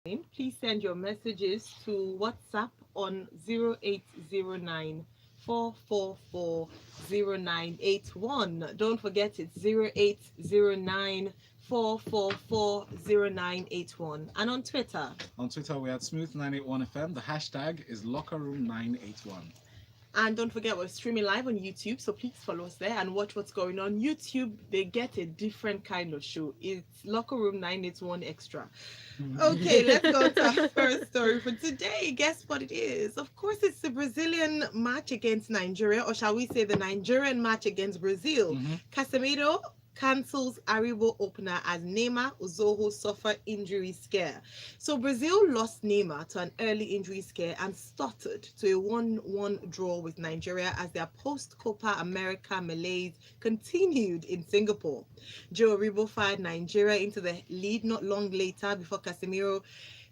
Please send your messages to WhatsApp on 0809 4440981. Don't forget it's 0809 4440981. And on Twitter. On Twitter, we're at Smooth981FM. The hashtag is LockerRoom981. And don't forget, we're streaming live on YouTube, so please follow us there and watch what's going on. YouTube, they get a different kind of show. It's Locker Room 981 Extra. Okay, let's go to our first story for today. Guess what it is? Of course, it's the Brazilian match against Nigeria, or shall we say the Nigerian match against Brazil. Casemiro cancels Aribo opener as Neymar Uzoho suffer injury scare. So Brazil lost Neymar to an early injury scare and stuttered to a 1-1 draw with Nigeria as their post-Copa America malaise continued in Singapore. Joe Aribo fired Nigeria into the lead not long later before Casemiro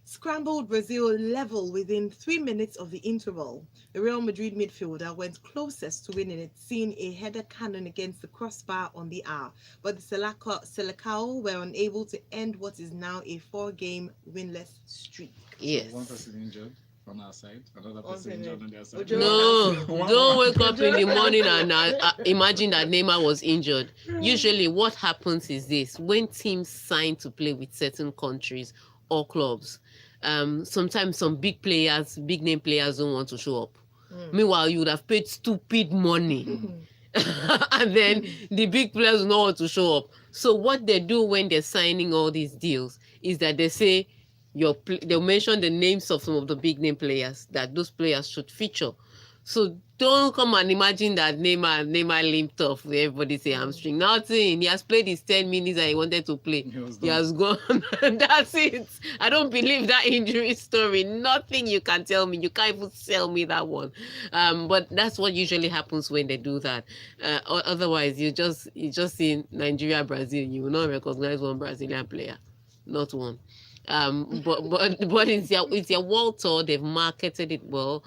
scrambled Brazil level within 3 minutes of the interval. The Real Madrid midfielder went closest to winning it, seeing a header cannon against the crossbar on the hour. But the Selecao were unable to end what is now a 4-game winless streak. Yes. So one person injured on our side, another person injured on their side. No, don't wake up in the morning and imagine that Neymar was injured. Usually what happens is this: when teams sign to play with certain countries or clubs, sometimes some big name players don't want to show up. Meanwhile, you would have paid stupid money. And then the big players don't want to show up. So what they do when they're signing all these deals is that they say they'll mention the names of some of the big name players, that those players should feature. So don't come and imagine that Neymar limped off with everybody say hamstring. Nothing. He has played his 10 minutes that he wanted to play. He has gone. That's it. I don't believe that injury story. Nothing you can tell me. You can't even sell me that one. But that's what usually happens when they do that. Otherwise, you just see Nigeria, Brazil. You will not recognize one Brazilian player. Not one. But it's their world tour. They've marketed it well.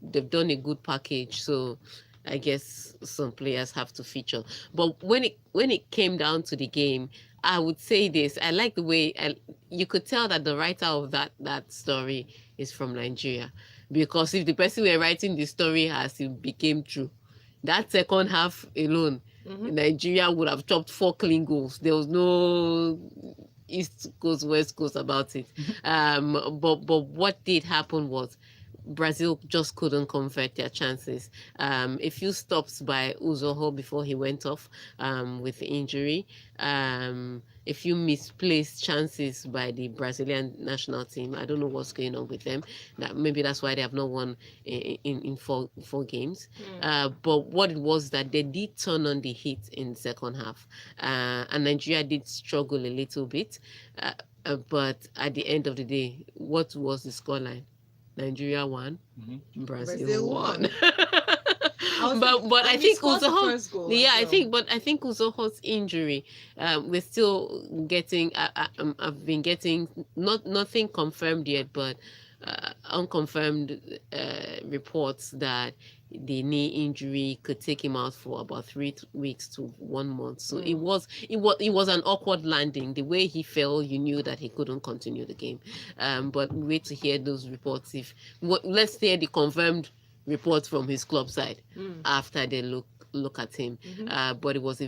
They've done a good package. So I guess some players have to feature. But when it came down to the game, I would say this: I like the way you could tell that the writer of that story is from Nigeria, because if the person were writing the story as it became true, that second half alone, Nigeria would have chopped 4 clean goals. There was no East Coast, West Coast about it. But what did happen was Brazil just couldn't convert their chances. A few stops by Uzoho before he went off with injury. A few misplaced chances by the Brazilian national team. I don't know what's going on with them. Maybe that's why they have not won in four games. But what it was that they did turn on the heat in the second half. And Nigeria did struggle a little bit. But at the end of the day, what was the scoreline? Nigeria won, Brazil won. But I think Uzoho's I think Uzoho's injury, we're still getting. I've been getting nothing confirmed yet, but unconfirmed reports that the knee injury could take him out for about 3 weeks to 1 month. So it was an awkward landing. The way he fell, you knew that he couldn't continue the game. But we wait to hear those reports. Let's hear the confirmed reports from his club side after they look at him. But it was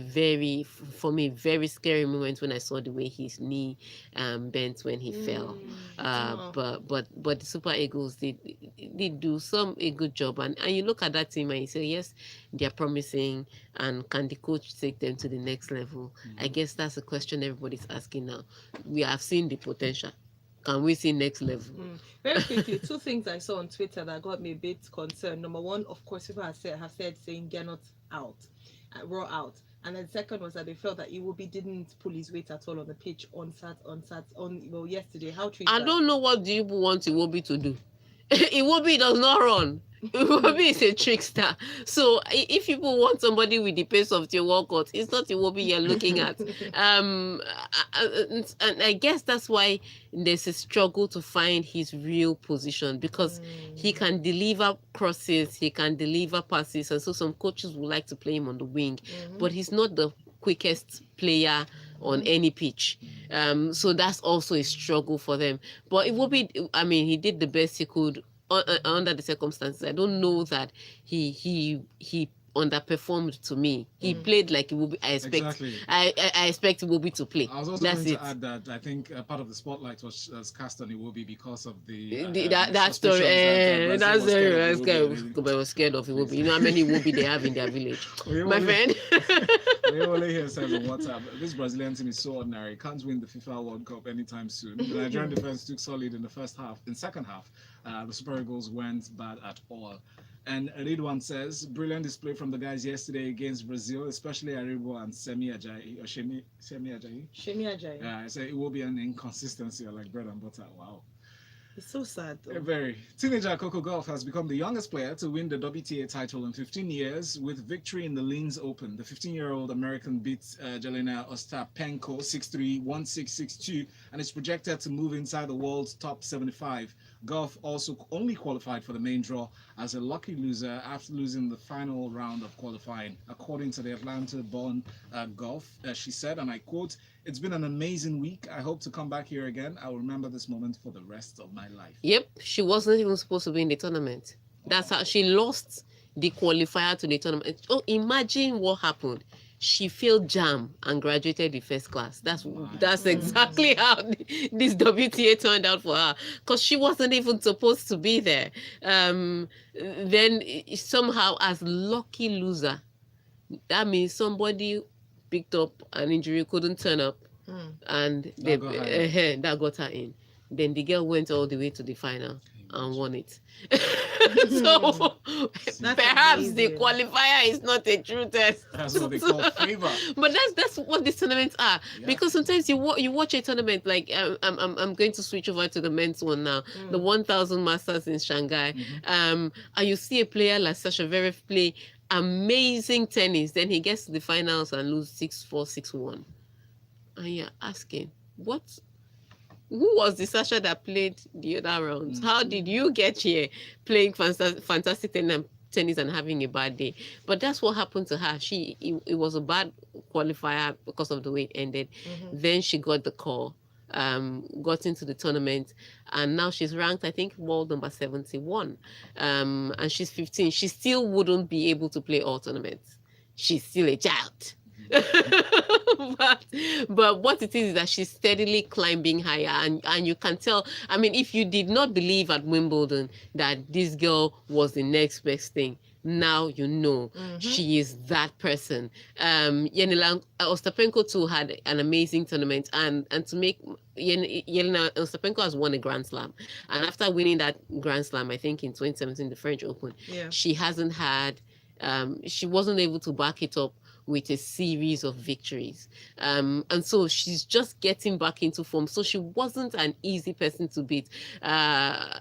for me, very scary moment when I saw the way his knee bent when he fell. But the Super Eagles did do a good job, and you look at that team and you say, yes, they're promising, and can the coach take them to the next level? I guess that's a question everybody's asking now. We have seen the potential. Can we see next level? Very quickly, 2 things I saw on Twitter that got me a bit concerned. Number one, of course, people have said saying they're not out, raw out. And then the second was that they felt that Iwobi didn't pull his weight at all on the pitch yesterday. How treat I don't know what do you want Iwobi to do. Iwobi does not run. Iwobi is a trickster. So if people want somebody with the pace of Theo Walcott, it's not Iwobi you're looking at. And I guess that's why there's a struggle to find his real position, because he can deliver crosses, he can deliver passes, and so some coaches would like to play him on the wing, but he's not the quickest player on any pitch. So that's also a struggle for them. But it will be, I mean, he did the best he could under the circumstances. I don't know that he underperformed to me. He played like it will be. I expect. Exactly. I expect Iwobi to play. I was also That's going it. to add that I think part of the spotlight was cast on Iwobi because of the That story. suspicions that That's Brazil very was scared of Iwobi. I was scared of Iwobi. You know how many Iwobi they have in their village, my friend. Leole here says on WhatsApp, this Brazilian team is so ordinary. Can't win the FIFA World Cup anytime soon. The Nigerian defense took solid in the first half. In second half, the Super Eagles weren't bad at all. And Ridwan says, brilliant display from the guys yesterday against Brazil, especially Aribo and Semi Ajayi. Or Shemi Ajayi? Shemi Ajayi. Yeah, I say it will be an inconsistency like bread and butter. Wow. It's so sad though. Very. Teenager Coco Gauff has become the youngest player to win the WTA title in 15 years with victory in the Linz Open. The 15-year-old American beat Jelena Ostapenko 6-3, 1-6, 6-2, and is projected to move inside the world's top 75. Gauff also only qualified for the main draw as a lucky loser after losing the final round of qualifying. According to the Atlanta-born Gauff, she said, and I quote, "It's been an amazing week. I hope to come back here again. I'll remember this moment for the rest of my life." Yep, she wasn't even supposed to be in the tournament. That's how she lost the qualifier to the tournament. Oh, imagine what happened. She failed JAM and graduated the first class. That's exactly how this WTA turned out for her, because she wasn't even supposed to be there. Then somehow, as lucky loser, that means somebody picked up an injury, couldn't turn up, and that got her in. Then the girl went all the way to the final and won it. So perhaps amazing. the qualifier is not a true test. That's what they call favor. But that's what these tournaments are. Yeah. Because sometimes you watch a tournament like I'm going to switch over to the men's one now, the 1000 Masters in Shanghai, and you see a player like Sasha Zverev play amazing tennis, then he gets to the finals and lose 6-4, 6-1, and you're asking, who was the Sasha that played the other rounds? How did you get here playing fantastic tennis and having a bad day? But that's what happened to her. It was a bad qualifier because of the way it ended. Then she got the call, got into the tournament, and now she's ranked, I think, world number 71. And she's 15. She still wouldn't be able to play all tournaments. She's still a child. but what it is that she's steadily climbing higher, and you can tell. I mean, if you did not believe at Wimbledon that this girl was the next best thing, now you know she is that person. Jelena Ostapenko too had an amazing tournament, and to make Jelena Ostapenko has won a Grand Slam, and after winning that Grand Slam, I think in 2017, the French Open, she hasn't had. She wasn't able to back it up with a series of victories, and so she's just getting back into form. So she wasn't an easy person to beat. I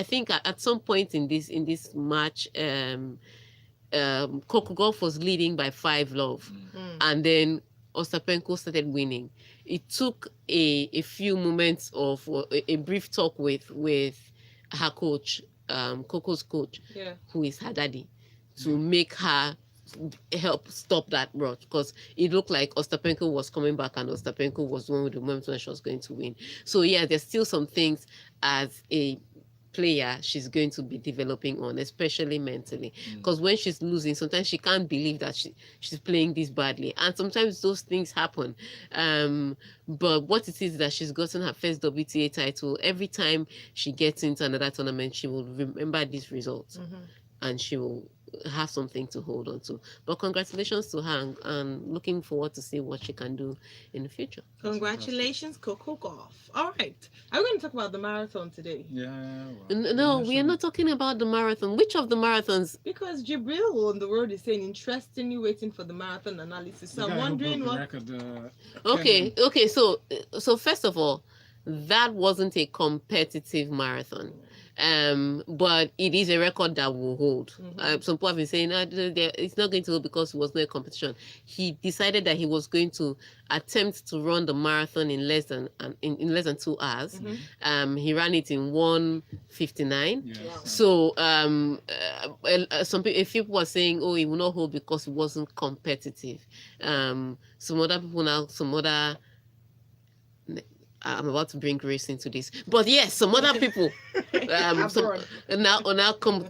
think at some point in this match, Coco Gauff was leading by 5-love, and then Ostapenko started winning. It took a few moments of a brief talk with her coach, Coco's coach, who is her daddy, to make her help stop that rush, because it looked like Ostapenko was coming back and Ostapenko was the one with the moment when she was going to win. So yeah, there's still some things as a player she's going to be developing on, especially mentally, because when she's losing, sometimes she can't believe that she's playing this badly, and sometimes those things happen. But what it is that she's gotten her first WTA title. Every time she gets into another tournament, she will remember these results, and she will have something to hold on to. But congratulations to her, and looking forward to see what she can do in the future. Congratulations, Coco Gauff. All right, are we going to talk about the marathon today? Yeah. No, we are not talking about the marathon. Which of the marathons? Because Jibril on the road is saying, interestingly waiting for the marathon analysis. So I'm wondering what. Okay. So first of all, that wasn't a competitive marathon. But it is a record that will hold. Mhm. Some people have been saying it's not going to hold because it was no competition. He decided that he was going to attempt to run the marathon in less than in less than 2 hours. Mhm. He ran it in 1:59. Yes. Wow. So a few people were saying, oh, it will not hold because it wasn't competitive. Some other people now, some other I'm about to bring race into this, but yes, some other people Abroad. now came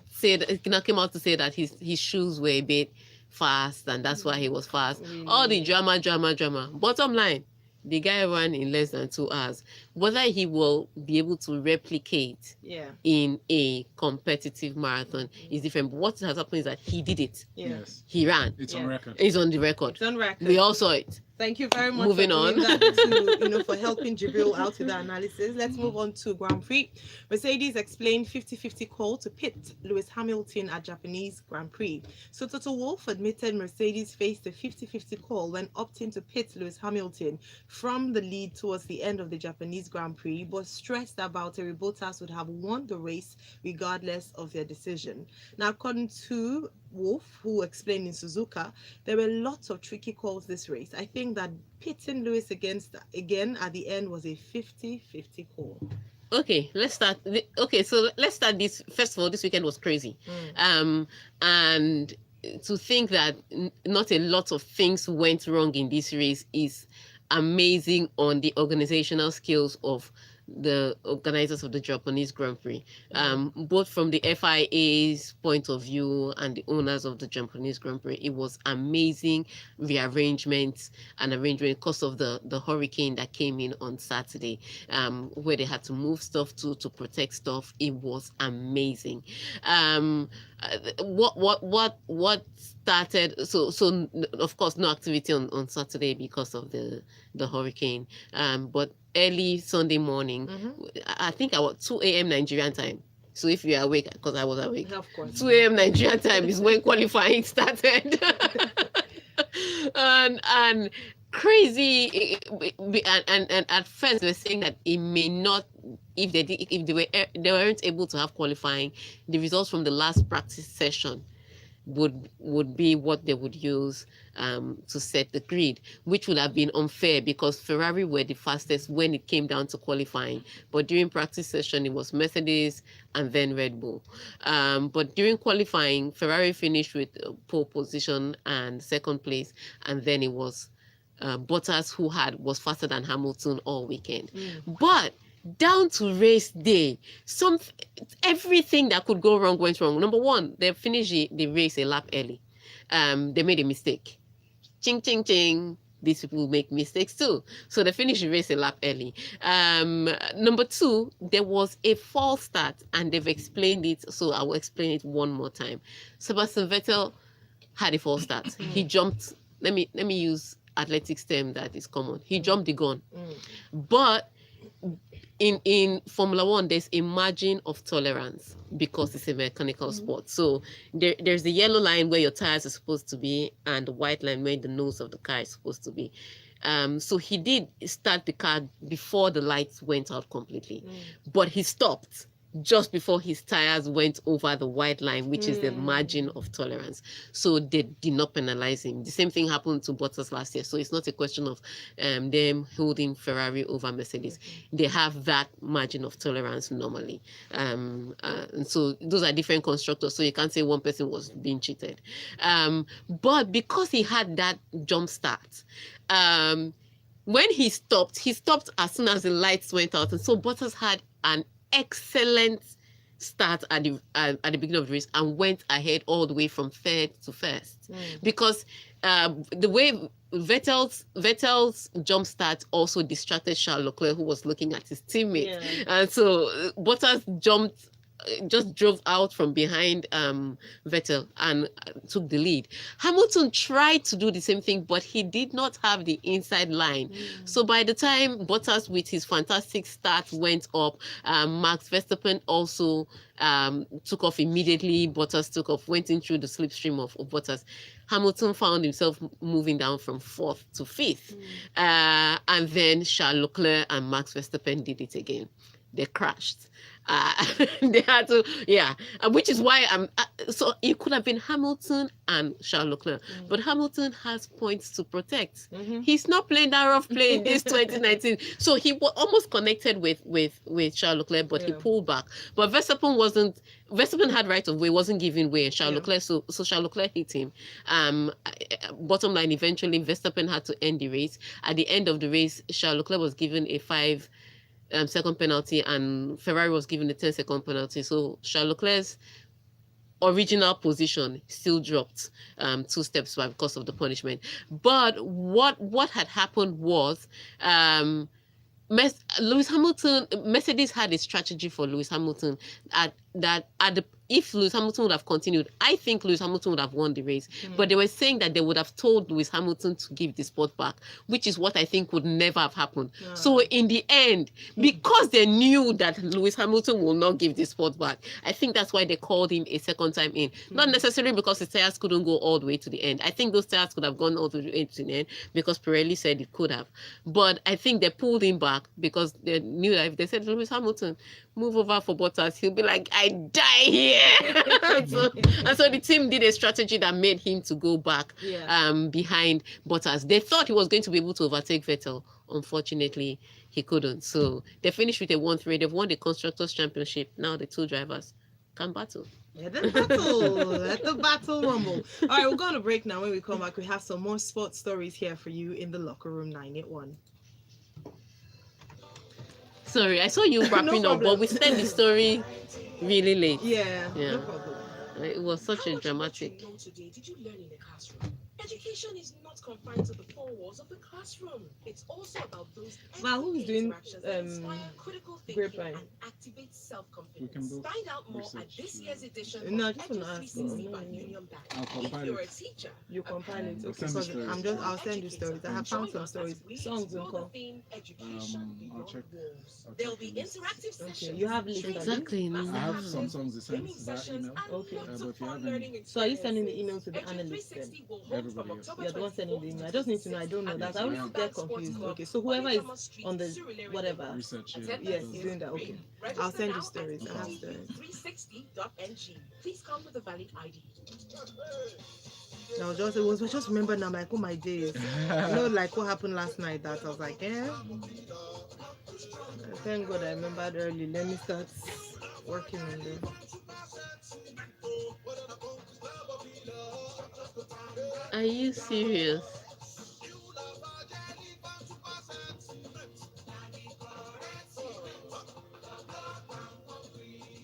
out to say that his shoes were a bit fast, and that's why he was fast. All the Really? drama. Bottom line, the guy ran in less than 2 hours. Whether he will be able to replicate Yeah. in a competitive marathon is different. But what has happened is that he did it. Yeah. Yes. He ran. It's Yeah. on record. It's on the record. It's on record. We all saw it. Thank you very much Moving for doing on. that to, for helping Jibril out with the analysis. Let's move on to Grand Prix. Mercedes explained 50-50 call to pit Lewis Hamilton at Japanese Grand Prix. So Toto Wolff admitted Mercedes faced a 50-50 call when opting to pit Lewis Hamilton from the lead towards the end of the Japanese Grand Prix, but stressed that Valtteri Bottas would have won the race regardless of their decision. Now, according to Wolff, who explained in Suzuka, there were lots of tricky calls this race. I think that pitting Lewis again at the end was a 50-50 call. Okay, let's start. So let's start this. First of all, this weekend was crazy. And to think that not a lot of things went wrong in this race is amazing on the organizational skills of the organizers of the Japanese Grand Prix, both from the FIA's point of view and the owners of the Japanese Grand Prix. It was amazing rearrangements and arrangement because of the hurricane that came in on Saturday, where they had to move stuff to protect stuff. It was amazing. What started, so of course no activity on Saturday because of the hurricane, but early Sunday morning, I think about 2 a.m. Nigerian time. So if you're awake, because I was awake, Of course. 2 a.m. Nigerian time is when qualifying started. and crazy, and at first they were saying that it may not, if they weren't able to have qualifying, the results from the last practice session would be what they would use to set the grid, which would have been unfair because Ferrari were the fastest when it came down to qualifying. But during practice session, it was Mercedes and then Red Bull. But during qualifying, Ferrari finished with pole position and second place, and then it was Bottas who was faster than Hamilton all weekend. But down to race day, everything that could go wrong went wrong. Number one, they finished the race a lap early. They made a mistake. Ching, ching, ching. These people make mistakes too. So they finished the race a lap early. Number two, there was a false start, and they've explained it, so I will explain it one more time. Sebastian Vettel had a false start. He jumped. Let me use athletics term that is common. He jumped the gun. But in Formula One, there's a margin of tolerance because it's a mechanical sport. So there's the yellow line where your tires are supposed to be, and the white line where the nose of the car is supposed to be. So he did start the car before the lights went out completely, but he stopped just before his tires went over the white line, which is the margin of tolerance. So they did not penalize him. The same thing happened to Bottas last year. So it's not a question of them holding Ferrari over Mercedes. They have that margin of tolerance normally. And so those are different constructors. So you can't say one person was being cheated. But because he had that jump start, when he stopped as soon as the lights went out. And so Bottas had an excellent start at the beginning of the race and went ahead all the way from third to first, because the way Vettel's jump start also distracted Charles Leclerc, who was looking at his teammate, and so Bottas just drove out from behind Vettel and took the lead. Hamilton tried to do the same thing, but he did not have the inside line. So by the time Bottas, with his fantastic start, went up, Max Verstappen also took off immediately. Bottas took off, went in through the slipstream of Bottas. Hamilton found himself moving down from 4th to 5th. And then Charles Leclerc and Max Verstappen did it again. They crashed. They had to, yeah, which is why so it could have been Hamilton and Charles Leclerc, but Hamilton has points to protect. He's not playing that rough play in this 2019, so he almost connected with Charles Leclerc, but he pulled back. But Verstappen had right of way, wasn't giving way, and Charles Leclerc, so Charles Leclerc hit him. Bottom line, eventually Verstappen had to end the race. At the end of the race, Charles Leclerc was given a 5-second penalty, and Ferrari was given a 10-second penalty. So Charles Leclerc's original position still dropped 2 steps back because of the punishment. But what had happened was Lewis Hamilton, Mercedes had a strategy for Lewis Hamilton if Lewis Hamilton would have continued, I think Lewis Hamilton would have won the race. But they were saying that they would have told Lewis Hamilton to give the spot back, which is what I think would never have happened. So in the end, because they knew that Lewis Hamilton will not give the spot back, I think that's why they called him a second time in. Not necessarily because his tires couldn't go all the way to the end. I think those tires could have gone all the way to the end because Pirelli said it could have. But I think they pulled him back because they knew that if they said, Lewis Hamilton, move over for Bottas, he'll be like, I die here. So the team did a strategy that made him to go back behind Bottas. They thought he was going to be able to overtake Vettel. Unfortunately, he couldn't. So they finished with a 1-3. They've won the Constructors' Championship. Now the 2 drivers can battle. Let the battle rumble. All right, we're going to break now. When we come back, we have some more sports stories here for you in the Locker Room 981. Sorry, I saw you wrapping up, but we started the story really late. Yeah. No problem. It was such a dramatic. Today, did you learn in the classroom? Education is not confined to the 4 walls of the classroom. It's also about those who's doing interactions that inspire critical thinking and activate self-confidence. Find out more at this year's edition of Edge 360 by Union Bank. If you're a teacher, you compile it. Okay, because I'll send you stories. I have found some stories. Songs will call. I'll check. There'll be interactive sessions. Okay, you have lists. Exactly. I have some songs they sent that email. Okay. But if you have any, So are you sending the email to the analyst then? everybody else. You're the one sending the email. I just need to know. I don't know that. I always get confused. Okay, so whoever is on the whatever, Research. yes, is doing that. Okay, I'll send you stories. I have stories. 360.ng. Please come with a valid ID. It was just remember now, like, oh my days. Like what happened last night. That I was like, thank God I remembered early. Let me start working on them. Are you serious?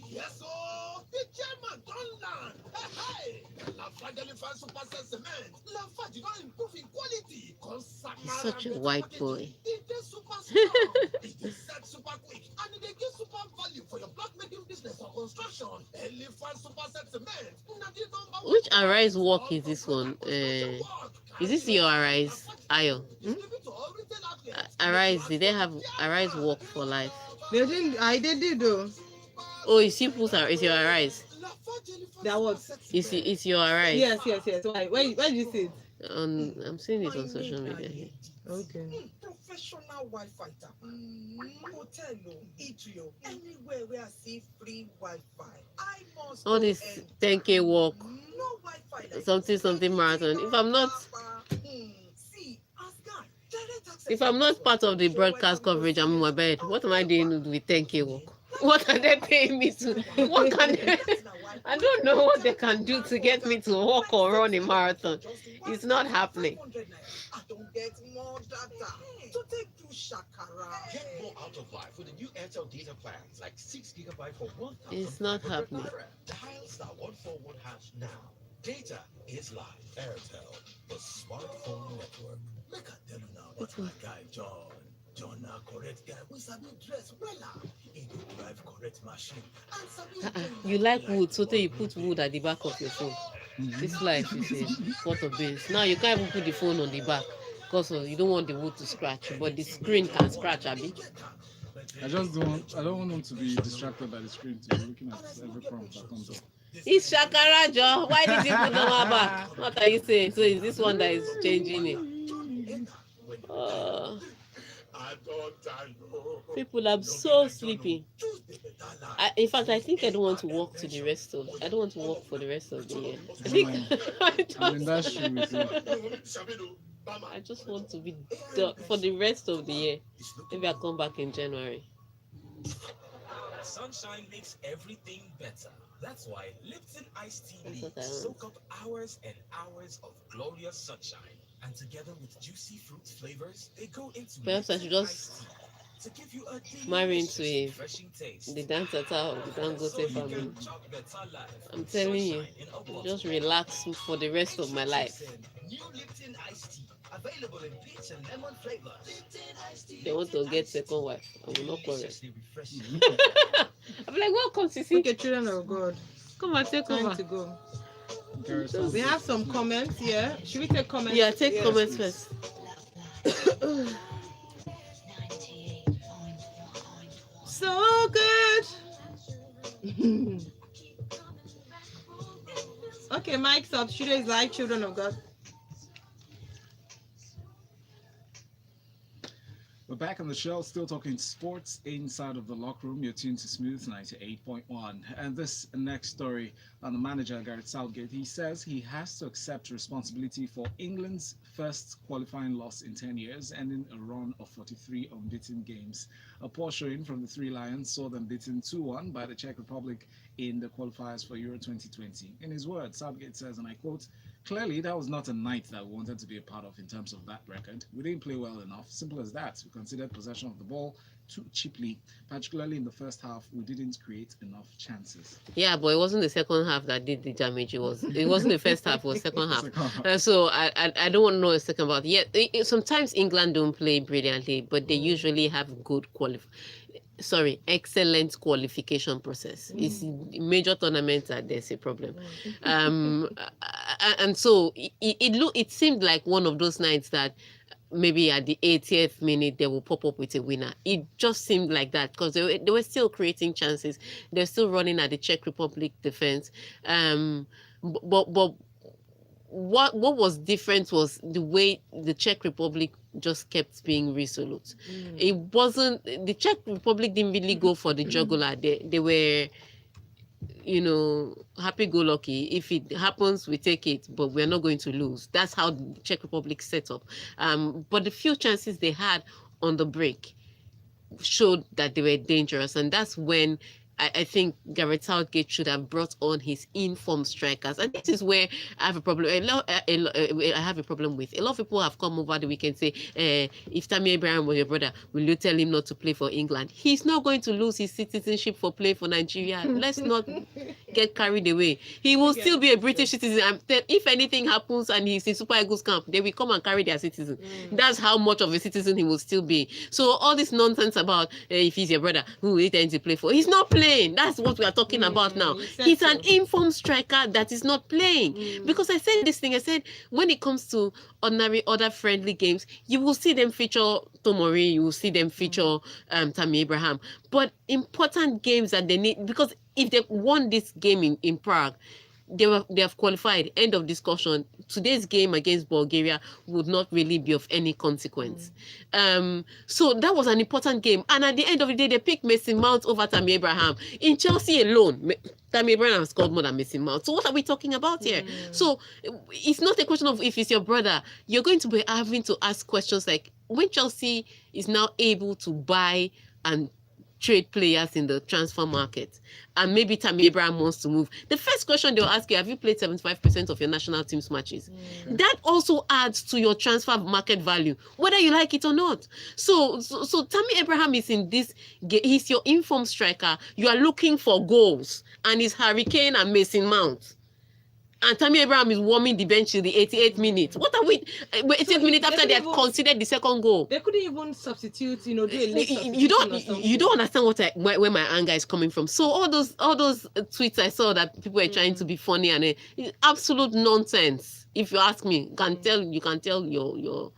Yes, oh, the German don't land. Hey, Lafarge Elephant Super Set Cement. Lafarge, you don't improve in quality. He's such a white boy. It is super strong. It is set super quick. And it gives super value for your block making business or construction. Elephant Super Set Cement. Which Arise walk is this one? Is this your Arise? Ayo. Arise, did they have Arise walk for life? They didn't. They did though. Oh, it's your Arise. That was. It's your Arise. Yes. Why? Where did you see it? I'm seeing it on social media here. Okay. Professional Wi-Fi. Hotel, eatery, anywhere where I see free Wi-Fi. I must. All this 10K walk. No Wi-Fi. Something marathon. If I'm not part of the broadcast coverage, I'm in my bed. What am I doing with 10K walk? What can they pay me to? What can they? I don't know what they can do to get me to walk or run a marathon. It's not happening. I don't get more data to take to Shakara. Get more out of life with the new Airtel data plans, like 6 GB for 1,000. It's not happening. Dial *141# now. Data is life. Airtel, the smartphone network. Make I tell you now about my guy John. John na correct guy. We sabi dress wella. He dey drive correct machine. And sabi You like wood, so you put wood at the back of your phone. This life is a pot of beans. Now you can't even put the phone on the back because you don't want the wood to scratch, but the screen can scratch a bit. I don't want them to be distracted by the screen to be looking at every prompt that comes up. It's Shakara, Joe. Why did you put them back? What are you saying? So is this one that is changing it? People are so sleepy. In fact, I think I don't want to walk to the rest of. I don't want to walk for the rest of the year. I think That's true with you. I just want to be done for the rest of the year. Maybe I'll come back in January. Sunshine makes everything better. That's why Lipton iced tea leaves soak up hours and hours of glorious sunshine. And together with juicy fruit flavors, they go into perhaps I should just marry into the dance of the Dangote family. I'm telling you, just relax for the rest of my life. New Lipton iced tea, available in peach and lemon flavors. They want to get second wife. I will not quarrel. I'm like, welcome, Sisi. Okay, children of God. Come and take Time over. to go. We have some comments here. Should we take comments? Yeah, take comments first. So good. Okay, mic's up. Shooter is live, children of God. We're back on the show, still talking sports inside of the locker room. You're tuned to Smooth 98.1. And this next story on the manager, Gareth Southgate, he says he has to accept responsibility for England's first qualifying loss in 10 years, ending a run of 43 unbeaten games. A poor showing from the Three Lions saw them beaten 2-1 by the Czech Republic in the qualifiers for Euro 2020. In his words, Southgate says, and I quote, "Clearly, that was not a night that we wanted to be a part of in terms of that record. We didn't play well enough. Simple as that. We considered possession of the ball too cheaply. Particularly in the first half, we didn't create enough chances." Yeah, but it wasn't the second half that did the damage. It wasn't the first half. It was second half. So I don't want to know a second about it. Yeah, sometimes England don't play brilliantly, but they usually have good excellent qualification process. It's major tournaments that there's a problem. And so it seemed like one of those nights that maybe at the 80th minute they will pop up with a winner. It just seemed like that because they were still creating chances. They're still running at the Czech Republic defense. But what was different was the way the Czech Republic just kept being resolute. It wasn't, the Czech Republic didn't really go for the jugular. They were, happy-go-lucky. If it happens, we take it, but we're not going to lose. That's how the Czech Republic set up. But the few chances they had on the break showed that they were dangerous, and that's when I think Gareth Southgate should have brought on his informed strikers, and this is where I have a problem. I have a problem with. A lot of people have come over the weekend say, if Tammy Abraham was your brother, will you tell him not to play for England? He's not going to lose his citizenship for play for Nigeria. Let's not get carried away. He will still be a British citizen. If anything happens and he's in Super Eagles camp, they will come and carry their citizen. That's how much of a citizen he will still be. So all this nonsense about if he's your brother, who will he tend to play for? He's not playing. That's what we are talking about now. He's an informed striker that is not playing. Because I said this thing, I said when it comes to ordinary other friendly games, you will see them feature Tomori, you will see them feature Tammy Abraham. But important games that they need, because if they won this game in Prague, they have qualified. End of discussion. Today's game against Bulgaria would not really be of any consequence. So that was an important game. And at the end of the day, they picked Mason Mount over Tammy Abraham. In Chelsea alone, Tammy Abraham has scored more than Mason Mount. So what are we talking about here? So it's not a question of if it's your brother. You're going to be having to ask questions like, when Chelsea is now able to buy and trade players in the transfer market, and maybe Tammy Abraham wants to move, the first question they'll ask you, have you played 75% of your national team's matches? That also adds to your transfer market value, whether you like it or not. So Tammy Abraham is in this, he's your informed striker. You are looking for goals, and it's Harry Kane and Mason Mount. And Tammy Abraham is warming the bench till the 88th minute. What are we? 88th minute after they had conceded the second goal. They couldn't even substitute. Do a late you don't understand where my anger is coming from. So all those tweets I saw that people were trying to be funny, and it's absolute nonsense. If you ask me, you can tell your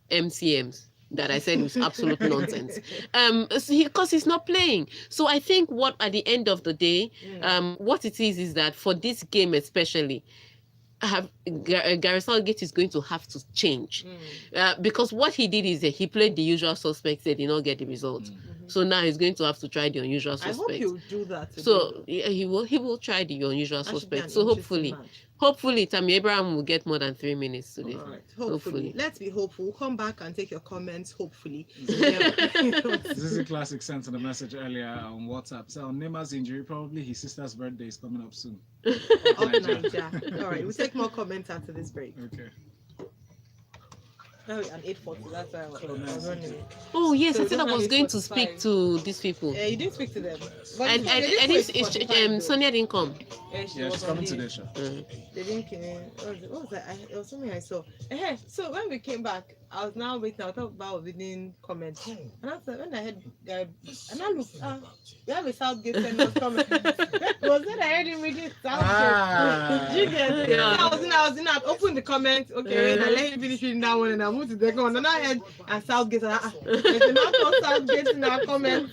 MCMs. that I said was absolute nonsense. Because he's not playing. So I think what at the end of the day, what it is that for this game especially, Gary Southgate is going to have to change because what he did is that he played the usual suspects. They did not get the result. So now he's going to have to try the unusual suspects. I hope he'll do that today. So he will try the unusual suspects. So hopefully Tammy Abraham will get more than 3 minutes today. All right. Hopefully. Let's be hopeful. We'll come back and take your comments, hopefully. This is a classic sent in a message earlier on WhatsApp. So on Neymar's injury, probably his sister's birthday is coming up soon. Niger. All right, we'll take more comments after this break. Okay. Now we're at 8:40. That's why I was running. Oh yes, So I said I was going to speak to these people. Yeah, you didn't speak to them. But I didn't. Sonia didn't come. Yeah, She's coming today, sure. They didn't came. What was that? It was something I saw. So when we came back, I was now waiting. I thought about reading comments, and after when I heard guy, and I looked. We have a Southgate send us comment. Was it I heard him reading Southgate? You get it? Yeah. I was in. I opened the comments. Okay, and I let him finish reading that one, and I moved to the second one. And I heard and Southgate. There's not Southgate in our comments.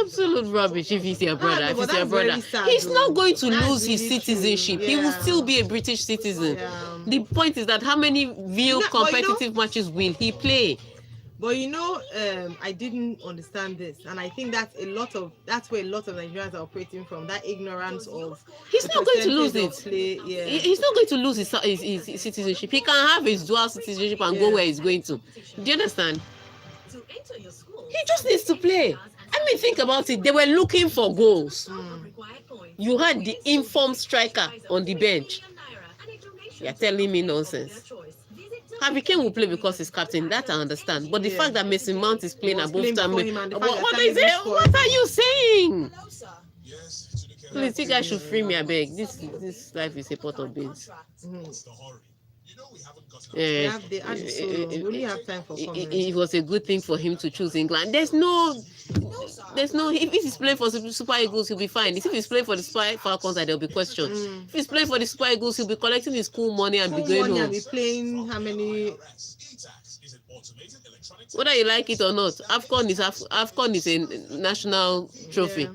Absolute rubbish. If he's your brother, if he's your brother, sad, he's not going to lose his really citizenship. He will still be a British citizen. Yeah. The point is that how many real competitive matches will he play? But I didn't understand this, and I think that's where a lot of Nigerians are operating from, that ignorance of. He's not going to lose it. Yeah. He's not going to lose his citizenship. He can have his dual citizenship and go where he's going to. Do you understand? He just needs to play. I mean, think about it. They were looking for goals. You had the informed striker on the bench. You're telling me nonsense. Harry Kane will play because he's captain. That I understand. But the fact that Mason Mount is playing above time, what are you saying? Please, you guys should free me, I beg. This life is a pot of beans. We only have time for comments. It was a good thing for him to choose England. There's no. If he's playing for Super Eagles, he'll be fine. If he's playing for the Super Falcons, there'll be questions. If he's playing for the Super Eagles, he'll be collecting his school money and be going home. And be playing how many? Whether you like it or not, AFCON is a national trophy.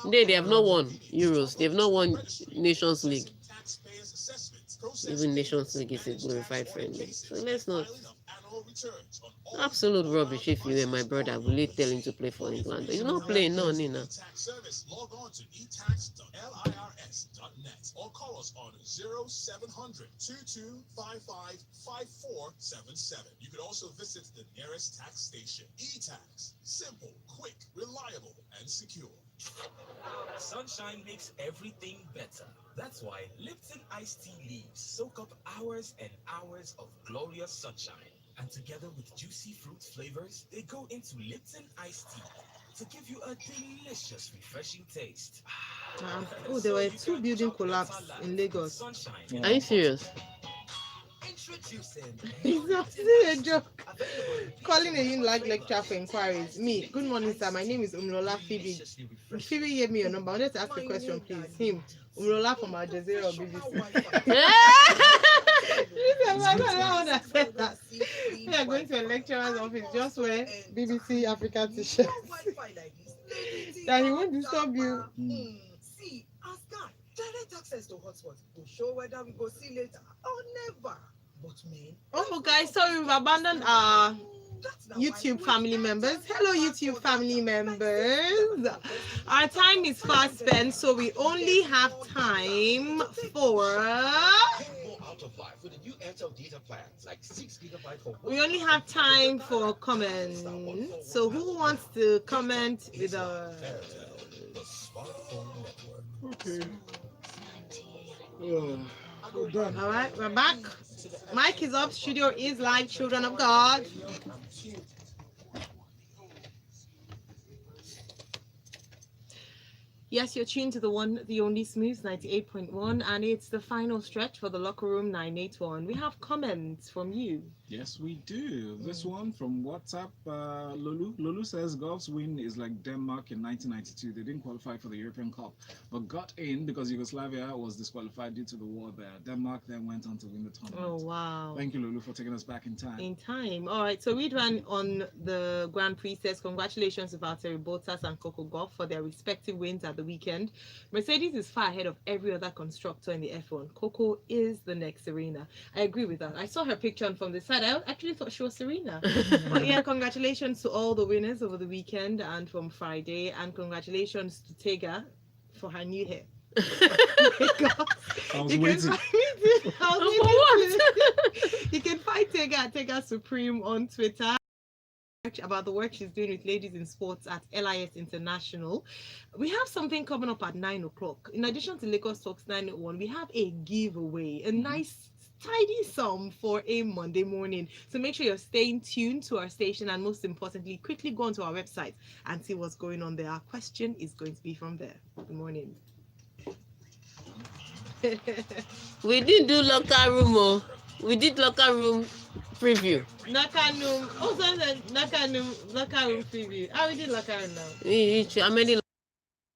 Yeah. They have not won Euros. They have not won Nations League. Even Nations League is a glorified friendly. So let's not. Absolute rubbish. If you were my brother, I would tell him to play for England. He's not playing, no, Nina. Log on to etax.lirs.net or call us on 0700 2255 5477. You could also visit the nearest tax station. E-Tax. Simple, quick, reliable, and secure. Sunshine makes everything better. That's why Lipton iced tea leaves soak up hours and hours of glorious sunshine. And together with juicy fruit flavors, they go into Lipton iced tea to give you a delicious, refreshing taste. There were 2 building collapse in Lagos. Are you serious? It's a joke. Calling a UNILAG lecture for inquiries. Me, good morning, sir. My name is Umlola Phoebe. Phoebe gave me your number. I wanted to ask a question, please. Him, Umlola from Al Jazeera or BBC. I said that. We are going to a lecturer's office, just wear BBC Africa t-shirts. That he won't disturb you. See, ask God. Direct access to hotspots. We'll show whether we go see later or never. But me. Oh, guys, sorry, we've abandoned our YouTube family members. Hello, YouTube family members. Our time is fast spent, so we only have time for. We only have time for comments. So, who wants to comment with a? Okay. All right, we're back. Mic is up. Studio is live. Children of God. Yes, you're tuned to the one, the only Smooth 98.1, and it's the final stretch for the Locker Room 981. We have comments from you. Yes, we do. This one from WhatsApp, Lulu. Lulu says golf's win is like Denmark in 1992. They didn't qualify for the European Cup, but got in because Yugoslavia was disqualified due to the war there. Denmark then went on to win the tournament. Oh, wow. Thank you, Lulu, for taking us back in time. In time. All right. So Ridwan on the Grand Prix says, congratulations to Valtteri Bottas and Coco Gauff for their respective wins at the weekend. Mercedes is far ahead of every other constructor in the F1. Coco is the next Serena. I agree with that. I saw her picture from the side. I actually thought she was Serena. But yeah, congratulations to all the winners over the weekend and from Friday. And congratulations to Tega for her new hair. I was waiting. You can find Tega at Tega Supreme on Twitter. About the work she's doing with ladies in sports at LIS International. We have something coming up at 9 o'clock. In addition to Lagos Talks 901, we have a giveaway, a nice tidy sum for a Monday morning. So make sure you're staying tuned to our station, and most importantly, quickly go onto our website and see what's going on there. Our question is going to be from there. Good morning. We didn't do locker room. Oh. We did locker room preview. Locker room. Oh, locker room preview. How we did locker room now? How many